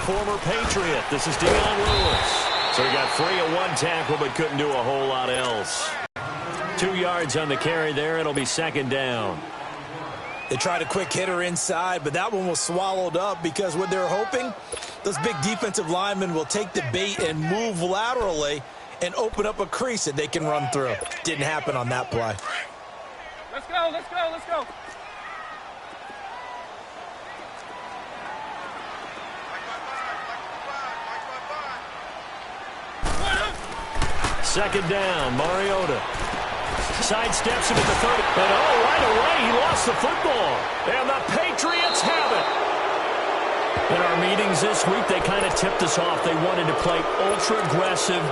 former Patriot. This is Dion Lewis. So he got free of one tackle but couldn't do a whole lot else. 2 yards on the carry there. It'll be second down. They tried a quick hitter inside, but that one was swallowed up because what they're hoping, those big defensive linemen will take the bait and move laterally and open up a crease that they can run through. Didn't happen on that play. Let's go, let's go, let's go. Second down, Mariota. Sidesteps him at the 30. And right away, he lost the football. And the Patriots have it. In our meetings this week, they kind of tipped us off. They wanted to play ultra-aggressive,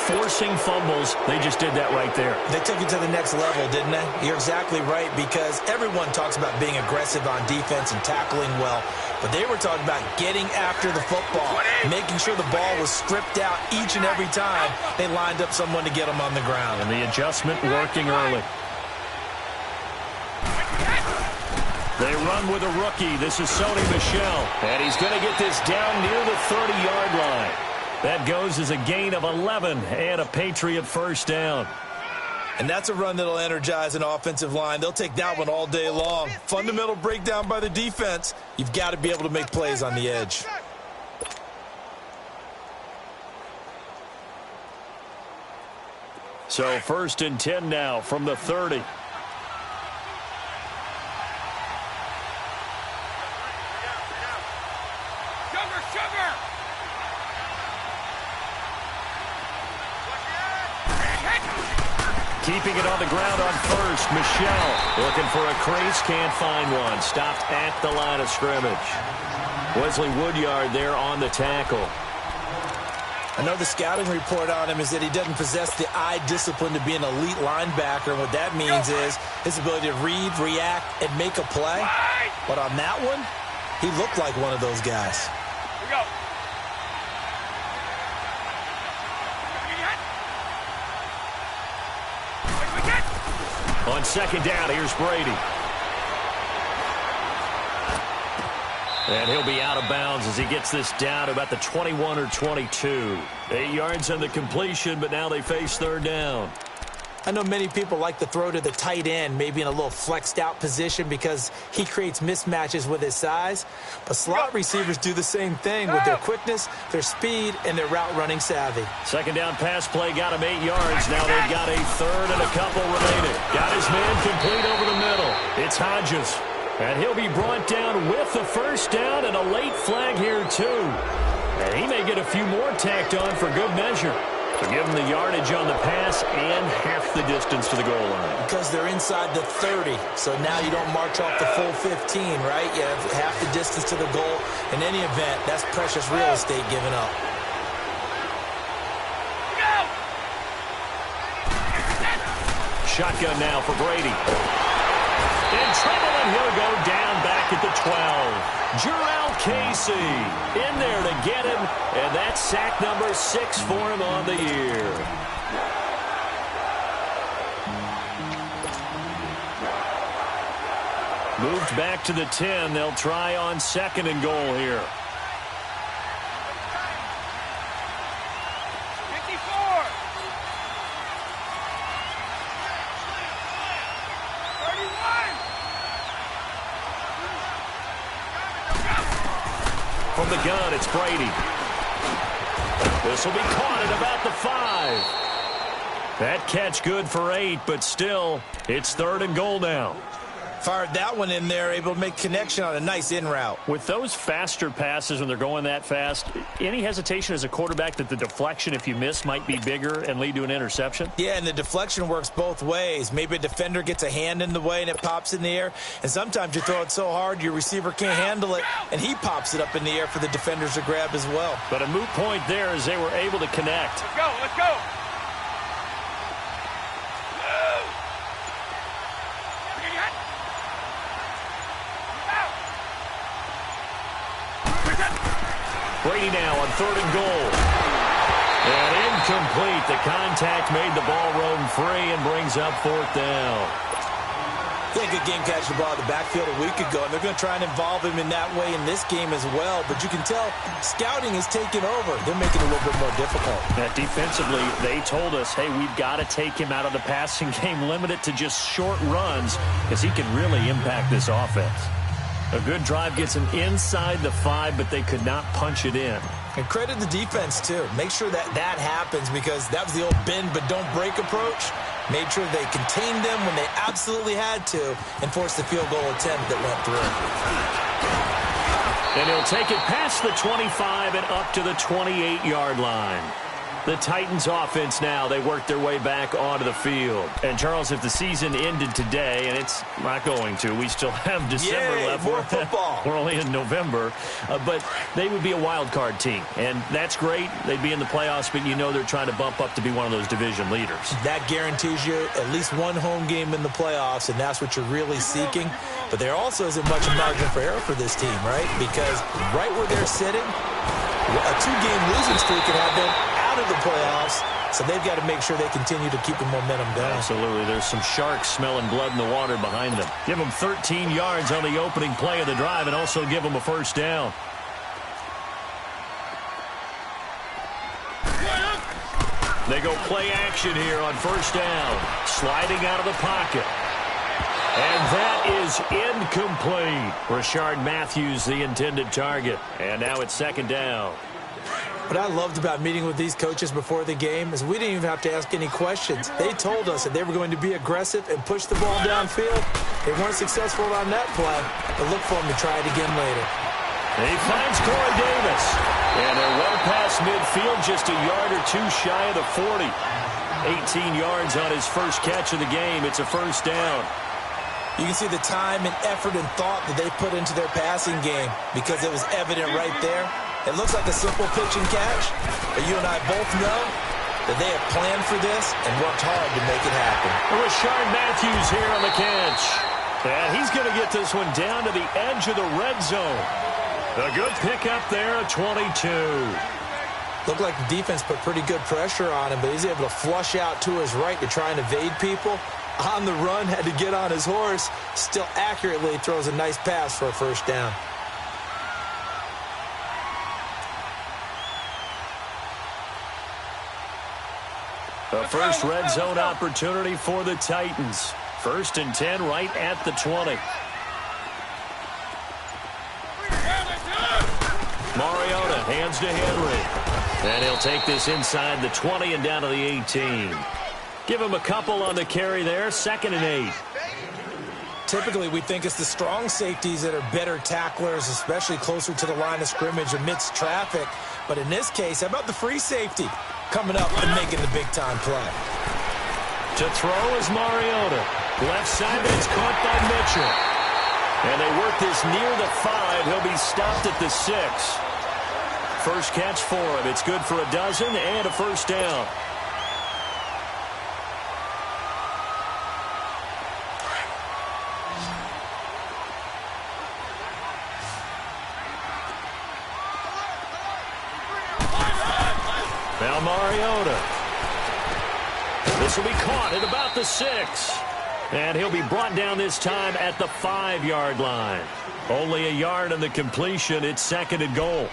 forcing fumbles. They just did that right there. They took it to the next level, didn't they? You're exactly right, because everyone talks about being aggressive on defense and tackling well. But they were talking about getting after the football, making sure the ball was stripped out each and every time they lined up someone to get them on the ground. And the adjustment working early. They run with a rookie. This is Sony Michel. And he's going to get this down near the 30-yard line. That goes as a gain of 11 and a Patriot first down. And that's a run that'll energize an offensive line. They'll take that one all day long. Fundamental breakdown by the defense. You've got to be able to make plays on the edge. So 1st and 10 now from the 30. Keeping it on the ground on first. Michel looking for a crease. Can't find one. Stopped at the line of scrimmage. Wesley Woodyard there on the tackle. I know the scouting report on him is that he doesn't possess the eye discipline to be an elite linebacker. And what that means is his ability to read, react, and make a play. But on that one, he looked like one of those guys. Here we go. On second down, here's Brady. And he'll be out of bounds as he gets this down to about the 21 or 22. 8 yards on the completion, but now they face third down. I know many people like to throw to the tight end, maybe in a little flexed out position because he creates mismatches with his size. But slot receivers do the same thing with their quickness, their speed, and their route running savvy. Second down pass play got him 8 yards. Now they've got a third and a couple remaining. Got his man complete over the middle. It's Hodges. And he'll be brought down with the first down and a late flag here too. And he may get a few more tacked on for good measure. To give them the yardage on the pass and half the distance to the goal line. Because they're inside the 30, so now you don't march off the full 15, right? You have half the distance to the goal. In any event, that's precious real estate given up. Shotgun now for Brady. In trouble, and he'll go down back at the 12. Jarrell Casey in there to get him, and that's sack number 6 for him on the year. Moved back to the 10. They'll try on 2nd and goal here. From the gun, it's Brady. This will be caught at about the 5. That catch good for 8, but still, it's 3rd and goal now. Fired that one in there, able to make connection on a nice in route. With those faster passes when they're going that fast, any hesitation as a quarterback that the deflection, if you miss, might be bigger and lead to an interception? Yeah, and the deflection works both ways. Maybe a defender gets a hand in the way and it pops in the air. And sometimes you throw it so hard your receiver can't handle it, and he pops it up in the air for the defenders to grab as well. But a moot point there as they were able to connect. Let's go, let's go. Brady now on 3rd and goal. And incomplete. The contact made the ball roam free and brings up 4th down. He had a good game catching the ball in the backfield a week ago, and they're going to try and involve him in that way in this game as well. But you can tell scouting is taking over. They're making it a little bit more difficult. Defensively, they told us, hey, we've got to take him out of the passing game, limit it to just short runs, because he can really impact this offense. A good drive gets him inside the 5, but they could not punch it in. And credit the defense, too. Make sure that happens, because that was the old bend but don't break approach. Made sure they contained them when they absolutely had to and forced the field goal attempt that went through. And he'll take it past the 25 and up to the 28-yard line. The Titans offense now, they work their way back onto the field. And, Charles, if the season ended today, and it's not going to, we still have December left. More football. We're only in November. But they would be a wild card team. And that's great. They'd be in the playoffs, but you know they're trying to bump up to be one of those division leaders. That guarantees you at least one home game in the playoffs, and that's what you're really seeking. But there also isn't much margin for error for this team, right? Because right where they're sitting, a 2-game losing streak can have them out of the playoffs, so they've got to make sure they continue to keep the momentum going. Absolutely. There's some sharks smelling blood in the water behind them. Give them 13 yards on the opening play of the drive and also give them a first down. They go play action here on first down. Sliding out of the pocket. And that is incomplete. Rashard Matthews, the intended target. And now it's second down. What I loved about meeting with these coaches before the game is we didn't even have to ask any questions. They told us that they were going to be aggressive and push the ball downfield. They weren't successful on that play, but look for them to try it again later. He finds Corey Davis. And they're well past midfield, just a yard or two shy of the 40. 18 yards on his first catch of the game. It's a first down. You can see the time and effort and thought that they put into their passing game because it was evident right there. It looks like a simple pitch and catch, but you and I both know that they have planned for this and worked hard to make it happen. Rashard Matthews here on the catch. And he's going to get this one down to the edge of the red zone. A good pickup there at 22. Looked like the defense put pretty good pressure on him, but he's able to flush out to his right to try and evade people. On the run, had to get on his horse. Still accurately throws a nice pass for a first down. A first red zone opportunity for the Titans. 1st and 10 right at the 20. Mariota hands to Henry. And he'll take this inside the 20 and down to the 18. Give him a couple on the carry there. 2nd and 8. Typically, we think it's the strong safeties that are better tacklers, especially closer to the line of scrimmage amidst traffic. But in this case, how about the free safety coming up and making the big-time play? To throw is Mariota. Left side, but it's caught by Mitchell. And they work this near the 5. He'll be stopped at the 6. First catch for him. It's good for a dozen and a first down. Now Mariota. This will be caught at about the 6. And he'll be brought down this time at the 5-yard line. Only a yard on the completion. It's 2nd and goal.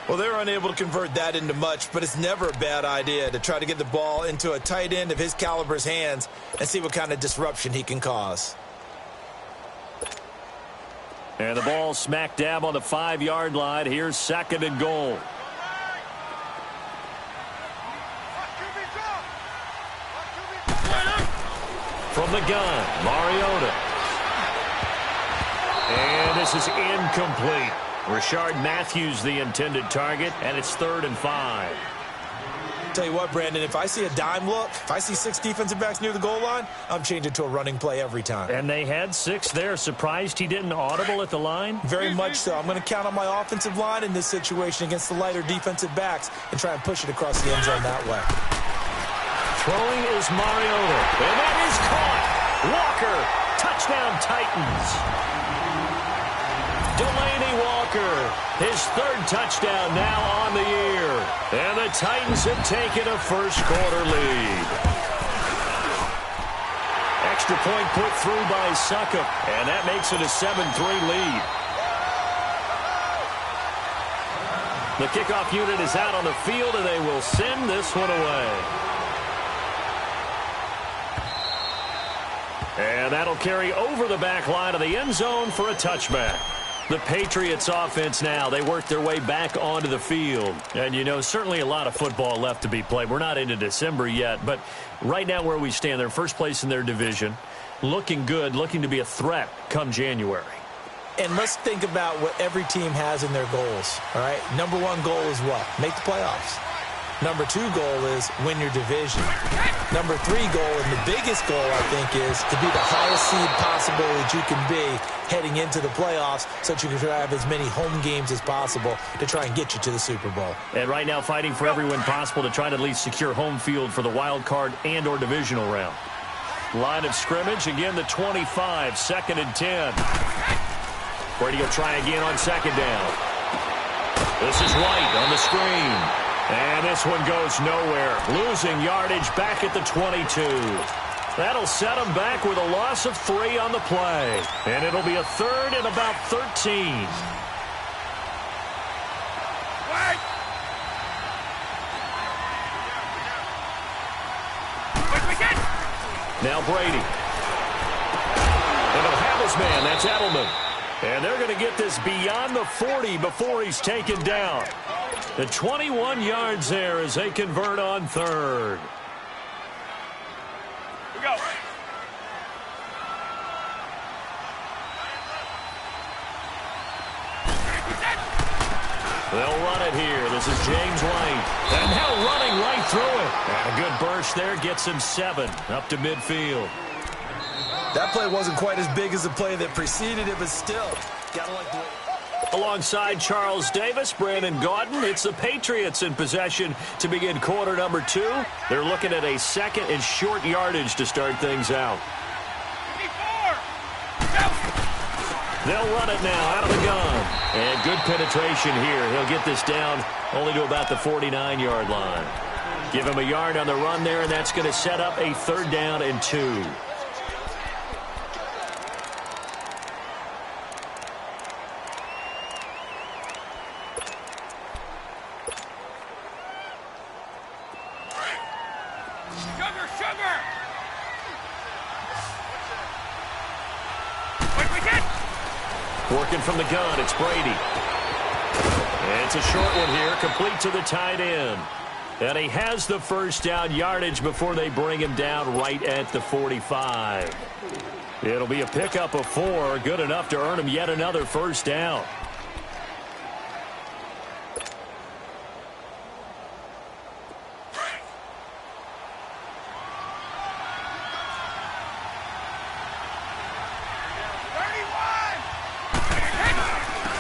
Well, they're unable to convert that into much, but it's never a bad idea to try to get the ball into a tight end of his caliber's hands and see what kind of disruption he can cause. And the ball smack dab on the 5-yard line. Here's 2nd and goal. From the gun, Mariota. And this is incomplete. Rashard Matthews, the intended target, and it's 3rd and 5. Tell you what, Brandon, if I see a dime look, if I see 6 defensive backs near the goal line, I'm changing to a running play every time. And they had 6 there. Surprised he didn't audible at the line? Very much so. I'm going to count on my offensive line in this situation against the lighter defensive backs and try and push it across the end zone that way. Throwing is Mariota. And that is caught. Walker. Touchdown, Titans. Delaney Walker. His 3rd touchdown now on the year. And the Titans have taken a first quarter lead. extra point put through by Succop, and that makes it a 7-3 lead. The kickoff unit is out on the field, and they will send this one away. And that'll carry over the back line of the end zone for a touchback. The Patriots offense now, they work their way back onto the field. And, you know, certainly a lot of football left to be played. We're not into December yet, but right now where we stand, they're first place in their division. Looking good, looking to be a threat come January. And let's think about what every team has in their goals, all right? Number one goal is what? Make the playoffs. Number two goal is win your division. Number three goal, and the biggest goal, I think, is to be the highest seed possible that you can be heading into the playoffs so that you can have as many home games as possible to try and get you to the Super Bowl. And right now fighting for every win possible to try to at least secure home field for the wild card and or divisional round. Line of scrimmage, again the 25, 2nd and 10. Brady will try again on 2nd down. This is White on the screen. And this one goes nowhere. Losing yardage back at the 22. That'll set them back with a loss of 3 on the play. And it'll be a 3rd and about 13. Now Brady. And he'll have his man. That's Edelman. And they're going to get this beyond the 40 before he's taken down. The 21 yards there as they convert on 3rd. We go. They'll run it here. This is James White. And now running right through it. And a good burst there gets him 7 up to midfield. That play wasn't quite as big as the play that preceded it, but still, gotta like the way. Alongside Charles Davis, Brandon Gaudin, it's the Patriots in possession to begin quarter number 2. They're looking at a 2nd and short yardage to start things out. They'll run it now out of the gun. And good penetration here. He'll get this down only to about the 49-yard line. Give him a yard on the run there, and that's going to set up a 3rd down and 2. Working from the gun, it's Brady. And it's a short one here, complete to the tight end. And he has the 1st down yardage before they bring him down right at the 45. It'll be a pickup of 4, good enough to earn him yet another 1st down.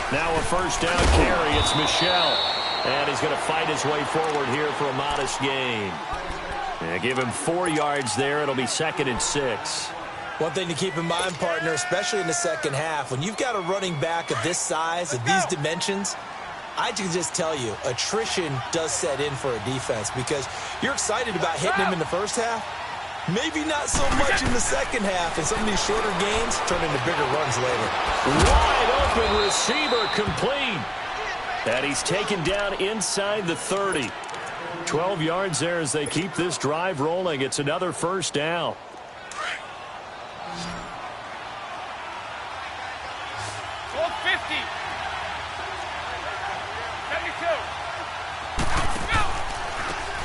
Now a 1st down carry. It's Michel. And he's going to fight his way forward here for a modest gain. And give him 4 yards there. It'll be 2nd and 6. One thing to keep in mind, partner, especially in the second half, when you've got a running back of this size, of these dimensions, I can just tell you, attrition does set in for a defense because you're excited about hitting him in the first half. Maybe not so much in the second half, and some of these shorter gains turn into bigger runs later. Wide open receiver complete. And he's taken down inside the 30. 12 yards there as they keep this drive rolling. It's another 1st down. Goal 50. 72.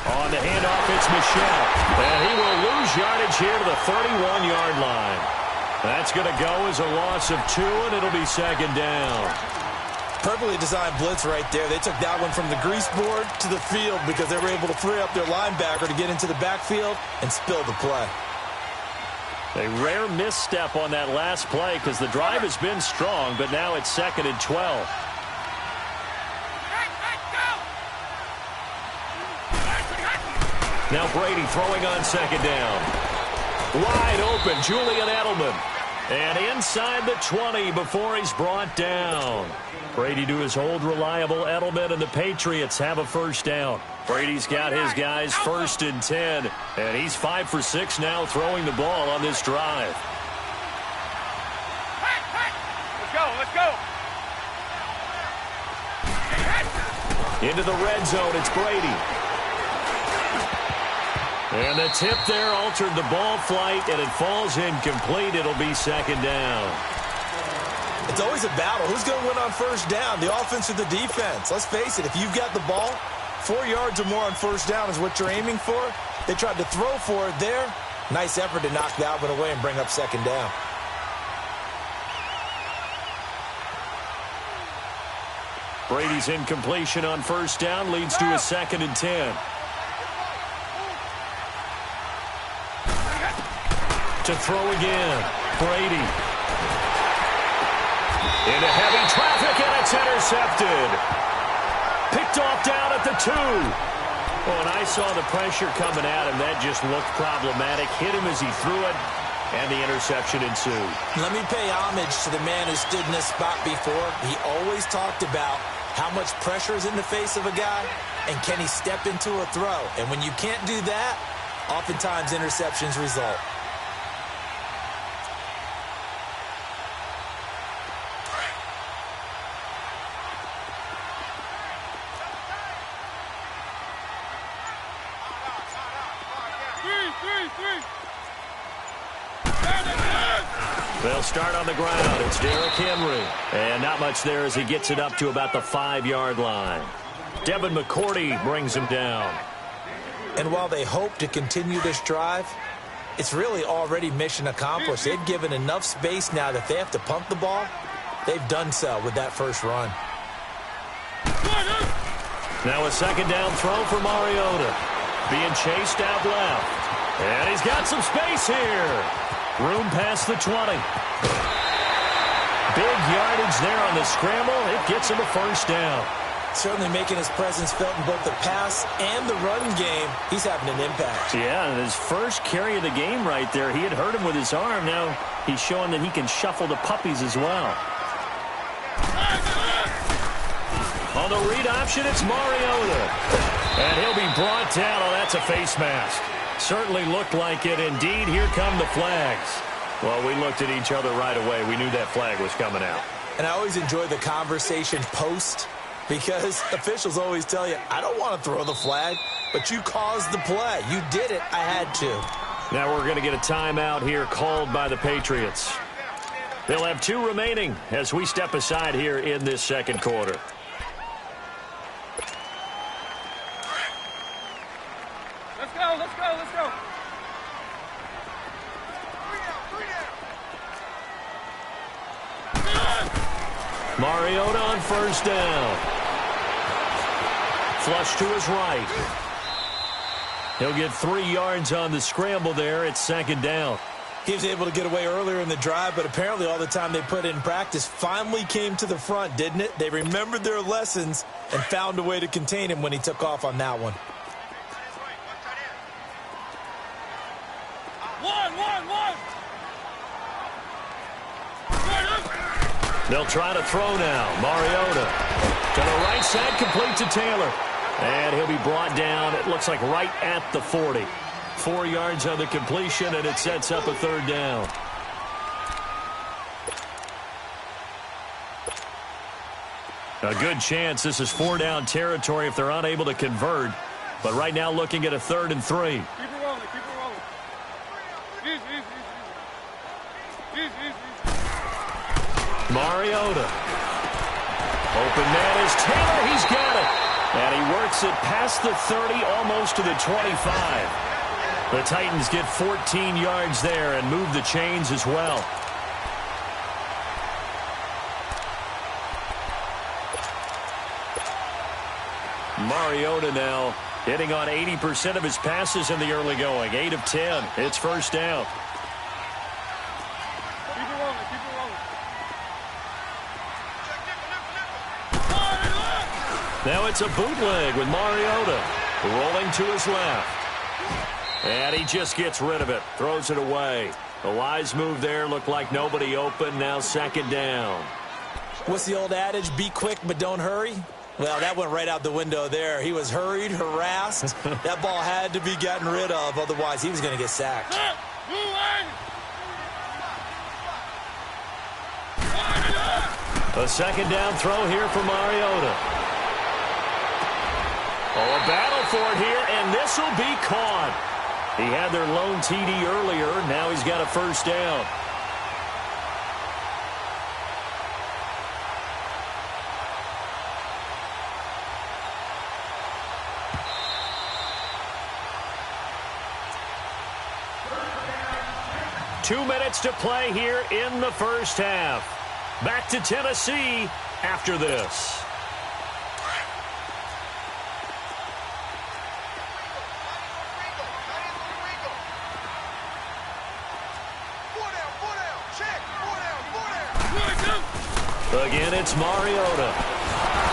On the handoff, it's Michel. And he will lose yardage here to the 31-yard line. That's going to go as a loss of 2, and it'll be 2nd down. Perfectly designed blitz right there. They took that one from the grease board to the field because they were able to free up their linebacker to get into the backfield and spill the play. A rare misstep on that last play because the drive has been strong, but now it's 2nd and 12. Now Brady throwing on 2nd down. Wide open, Julian Edelman. And inside the 20 before he's brought down. Brady to his old reliable Edelman, and the Patriots have a 1st down. Brady's got his guys 1st and 10, and he's 5 for 6 now throwing the ball on this drive. Let's go, let's go. Into the red zone, it's Brady. And the tip there altered the ball flight, and it falls incomplete. It'll be 2nd down. It's always a battle. Who's going to win on 1st down, the offense or the defense? Let's face it, if you've got the ball, 4 yards or more on 1st down is what you're aiming for. They tried to throw for it there. Nice effort to knock that one away and bring up 2nd down. Brady's incompletion on 1st down leads to a 2nd and 10. To throw again, Brady. Into heavy traffic, and it's intercepted. Picked off down at the 2. Oh, and I saw the pressure coming at him. That just looked problematic. Hit him as he threw it, and the interception ensued. Let me pay homage to the man who stood in this spot before. He always talked about how much pressure is in the face of a guy, and can he step into a throw? And when you can't do that, oftentimes interceptions result. They'll start on the ground. It's Derrick Henry. And not much there as he gets it up to about the 5-yard line. Devin McCourty brings him down. And while they hope to continue this drive, it's really already mission accomplished. They've given enough space now that they have to pump the ball. They've done so with that first run. Now a 2nd down throw for Mariota. Being chased out left. And he's got some space here. Room past the 20. Big yardage there on the scramble. It gets him a 1st down. Certainly making his presence felt in both the pass and the run game. He's having an impact. Yeah, and his first carry of the game right there, he had hurt him with his arm. Now he's showing that he can shuffle the puppies as well. On the read option, it's Mariota. And he'll be brought down. Oh, that's a face mask. Certainly looked like it. Indeed, here come the flags. Well, we looked at each other right away. We knew that flag was coming out. And I always enjoy the conversation post, because officials always tell you, I don't want to throw the flag, but you caused the play. You did it. I had to. Now we're going to get a timeout here called by the Patriots. They'll have 2 remaining as we step aside here in this 2nd quarter. Let's go, let's go, let's go. Mariota on 1st down. Flush to his right. He'll get 3 yards on the scramble there. It's 2nd down. He was able to get away earlier in the drive, but apparently all the time they put in practice finally came to the front, didn't it? They remembered their lessons and found a way to contain him when he took off on that one. They'll try to throw now. Mariota to the right side, complete to Taylor. And he'll be brought down, it looks like right at the 40. 4 yards on the completion, and it sets up a 3rd down. A good chance this is 4-down territory if they're unable to convert. But right now looking at a 3rd and 3. Keep it rolling, keep it rolling. Easy. Mariota. Open man is Taylor. He's got it. And he works it past the 30, almost to the 25. The Titans get 14 yards there and move the chains as well. Mariota now hitting on 80% of his passes in the early going. 8 of 10. It's 1st down. Now it's a bootleg with Mariota rolling to his left. And he just gets rid of it. Throws it away. A wise move there. Looked like nobody open. Now 2nd down. What's the old adage? Be quick, but don't hurry. Well, that went right out the window there. He was hurried, harassed. That ball had to be gotten rid of, otherwise he was going to get sacked. A second down throw here for Mariota. Oh, a battle for it here, and this will be caught. He had their lone TD earlier. Now he's got a first down. Two minutes to play here in the first half. Back to Tennessee after this. Again, it's Mariota.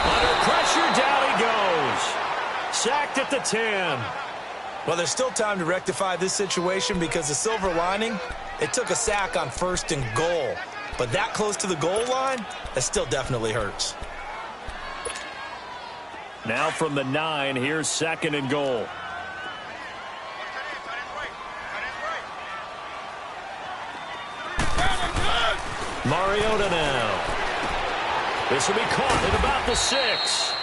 Under pressure, down he goes. Sacked at the 10. Well, there's still time to rectify this situation because the silver lining, it took a sack on 1st and goal. But that close to the goal line, that still definitely hurts. Now from the 9, here's 2nd and goal. Mariota now. This will be caught at about the 6.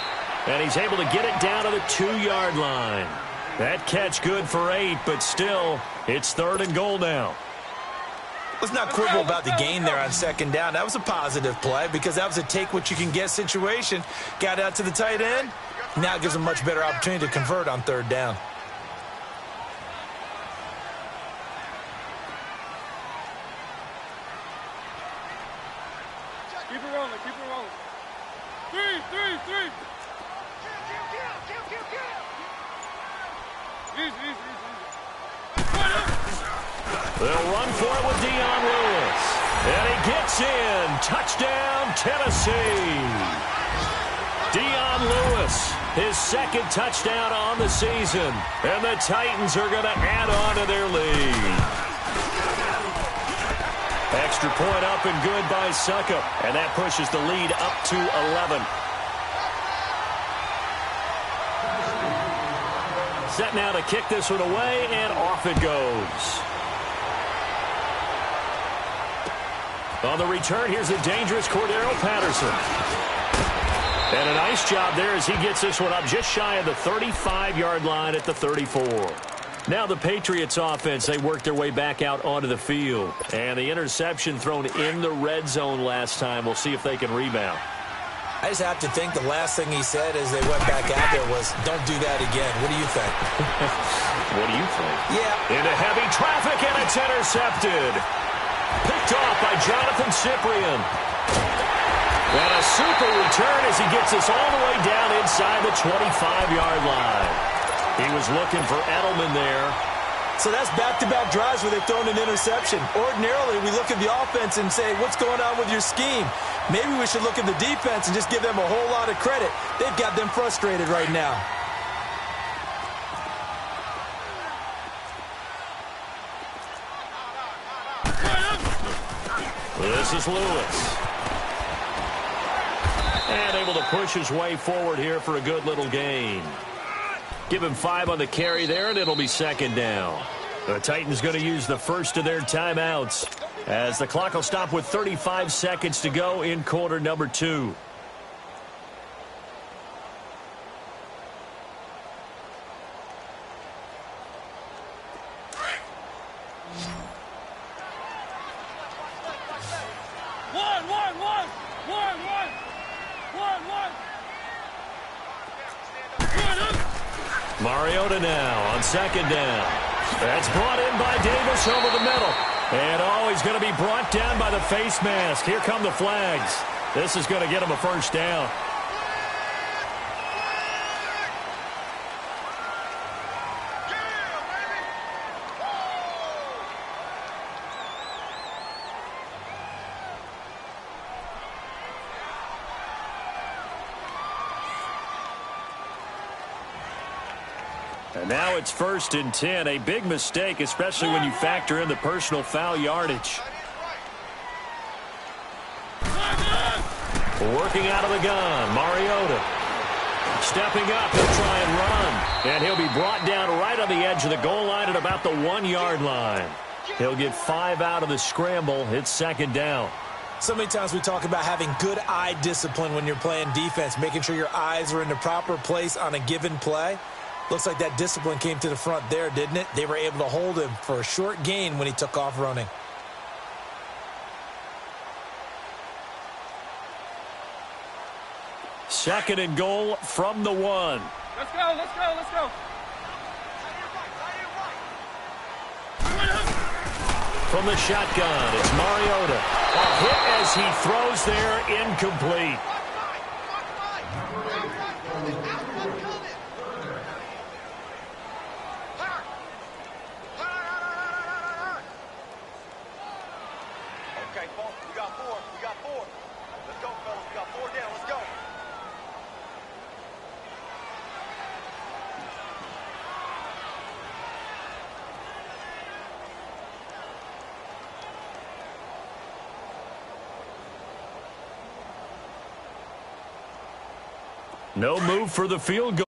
And he's able to get it down to the 2-yard line. That catch good for 8, but still, it's 3rd and goal now. Let's not quibble about the gain there on 2nd down. That was a positive play because that was a take-what-you-can-get situation. Got out to the tight end. Now it gives him a much better opportunity to convert on 3rd down. Keep it rolling, keep it rolling. 3. Easy. They'll run for it with Dion Lewis. And he gets in. Touchdown, Tennessee. Dion Lewis, his 2nd touchdown on the season. And the Titans are going to add on to their lead. Extra point up and good by Succop. And that pushes the lead up to 11. Set now to kick this one away, and off it goes. On the return, here's a dangerous Cordero Patterson. And a nice job there as he gets this one up just shy of the 35-yard line at the 34. Now the Patriots offense, they work their way back out onto the field. And the interception thrown in the red zone last time. We'll see if they can rebound. I just have to think the last thing he said as they went back out there was, don't do that again. What do you think? What do you think? Yeah. Into heavy traffic, and it's intercepted. Picked off by Jonathan Cyprien. And a super return as he gets us all the way down inside the 25-yard line. He was looking for Edelman there. So that's back-to-back drives where they've thrown an interception. Ordinarily, we look at the offense and say, what's going on with your scheme? Maybe we should look at the defense and just give them a whole lot of credit. They've got them frustrated right now. This is Lewis. And able to push his way forward here for a good little gain. Give him 5 on the carry there, and it'll be 2nd down. The Titans going to use the first of their timeouts as the clock will stop with 35 seconds to go in quarter number 2. Mariota now on 2nd down. That's brought in by Davis over the middle. And he's going to be brought down by the face mask. Here come the flags. This is going to get him a first down. And now it's 1st and 10. A big mistake, especially when you factor in the personal foul yardage. Working out of the gun, Mariota. Stepping up, he'll try and run. And he'll be brought down right on the edge of the goal line at about the 1-yard line. He'll get 5 out of the scramble. It's second down. So many times we talk about having good eye discipline when you're playing defense, making sure your eyes are in the proper place on a given play. Looks like that discipline came to the front there, didn't it? They were able to hold him for a short gain when he took off running. Second and goal from the 1. Let's go, let's go, let's go. From the shotgun, it's Mariota. A hit as he throws there, incomplete. Okay, we got 4. We got 4. Let's go, fellas. We got 4 down. Let's go. No move for the field goal.